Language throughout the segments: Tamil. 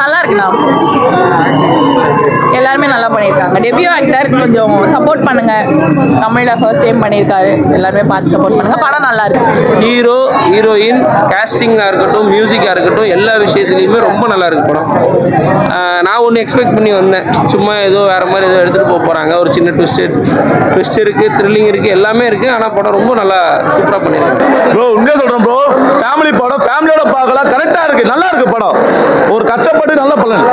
நல்லா இருக்குண்ணா. எல்லாருமே நல்லா பண்ணியிருக்காங்க. டெபியூ ஆக்டர் கொஞ்சம் சப்போர்ட் பண்ணுங்க. தமிழில் ஃபர்ஸ்ட் டைம் பண்ணியிருக்காரு. எல்லாருமே பார்த்து சப்போர்ட் பண்ணுங்க. படம் நல்லா இருக்கு. ஹீரோ ஹீரோயின் கேஸ்டிங்காக இருக்கட்டும், மியூசிக்காக இருக்கட்டும், எல்லா விஷயத்துலையுமே ரொம்ப நல்லா இருக்கு படம். நான் ஒன்று எக்ஸ்பெக்ட் பண்ணி வந்தேன். சும்மா ஏதோ வேறு மாதிரி ஏதோ எடுத்துகிட்டு போக போகிறாங்க. ஒரு சின்ன ட்விஸ்ட் இருக்குது, த்ரில்லிங் இருக்குது, எல்லாமே இருக்குது. ஆனால் படம் ரொம்ப நல்லா சூப்பராக பண்ணியிருக்காங்க. ப்ரோ உண்மையாக சொல்கிறேன் ப்ரோ, ஃபேமிலி படம், ஃபேமிலியோட பார்க்கலாம். கரெக்டாக இருக்குது, நல்லா இருக்குது படம். ஒரு கஷ்டப்பட்டு நல்ல பலன்.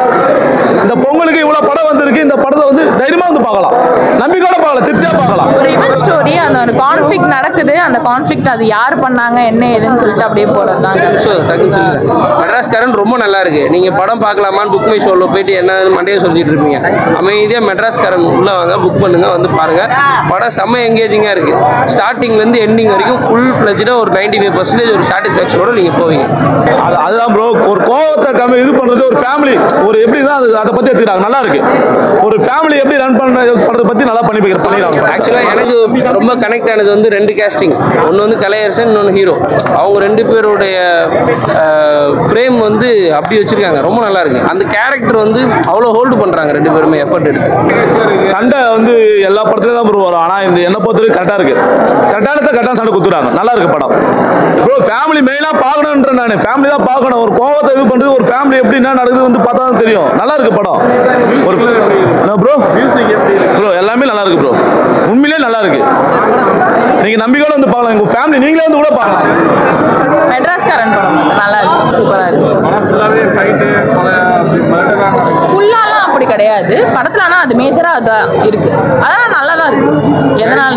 இந்த பொங்கலுக்கு இவ்வளோ படம் வந்திருக்கு. இந்த படத்தை வந்து தைரியமாக வந்து பார்க்கலாம், நம்பிக்கையோட பார்க்கலாம், திருப்தியாக பார்க்கலாம். ஒரு ரிவெஞ்ச் ஸ்டோரி. அந்த ஒரு கான்ஃப்ளிக்ட் நடக்குது. அந்த கான்ஃப்ளிக்ட் அது யார் பண்ணாங்க, என்ன ஏதுன்னு சொல்லிட்டு அப்படியே போகிறது தான். மெட்ராஸ்காரன் ரொம்ப நல்லா இருக்கு. நீங்கள் படம் பார்க்கலாமான்னு புக் மை ஷோவில் போயிட்டு என்ன மண்டையை சொல்லிட்டு இருப்பீங்க. அமைதியாக மெட்ராஸ்காரன் உள்ள வாங்க, புக் பண்ணுங்க, வந்து பாருங்க. படம் செம்ம எங்கேஜிங்காக இருக்கு. ஸ்டார்டிங்லேருந்து எண்டிங் வரைக்கும் ஃபுல் ஃப்ளெஜ்டாக ஒரு 95% ஒரு சாட்டிஸ்ஃபேக்ஷனோட நீங்கள் போவீங்க. அதுதான் ப்ரோ, ஒரு கோவத்தை இது பண்ணுறது ஒரு ஃபேமிலி ஒரு எப்படி தான் அதை பற்றி எடுத்துக்கிறாங்க. நல்லா இருக்கு. ஒரு ஃபேமிலி எப்படி ரன் பண்ணுறதை பற்றி நல்லா பண்ணிடுறாங்க. ஆக்சுவலாக எனக்கு ரொம்ப கனெக்ட் ஆனது வந்து 2 கேஸ்டிங். ஒன்று வந்து கலையரசன், இன்னொன்று ஹீரோ. அவங்க 2 பேருடைய ஃப்ரேம் வந்து அப்படி வச்சிருக்காங்க. ரொம்ப நல்லா இருக்கு. அந்த கேரக்டர் வந்து அவ்வளோ ஹோல்டு பண்ணுறாங்க 2 பேருமே எஃபர்ட் எடுத்து. சண்டை வந்து எல்லா படத்துலையும் தான் ப்ரோ வரும். ஆனால் இந்த என்ன பொறுத்தவரைக்கும் கரெக்டாக இருக்கு. கரெக்டான சண்டை கொடுத்துறாங்க. நல்லா இருக்கு படம் ப்ரோ. ஃபேமிலி மெயினாக பார்க்கணுன்ற நான் ஃபேமிலி தான் பார்க்கணும். ஒரு கோவத்தை இது பண்ணுறது ஒரு ஃபேமிலி எப்படி என்ன நடக்குது வந்து பார்த்தா தான் தெரியும். நல்லா இருக்கு படம். ஒரு ப்ரோ ப்ரோ எல்லாமே நல்லா இருக்கு ப்ரோ. உண்மையிலே நல்லா இருக்கு. நீங்க நம்பிக்கையோட வந்து பார்க்கலாம். உங்க ஃபேமிலி நீங்களே வந்து கூட பார்க்கலாம். மெட்ராஸ்காரன் படம் நல்லா இருக்கு. சூப்பராக இருந்துச்சு. ஃபுல்லாலாம் அப்படி கிடையாது படத்தில். ஆனால் அது மேஜராக அதான் இருக்கு. அதெல்லாம் நல்லா தான் இருக்கு. எதனால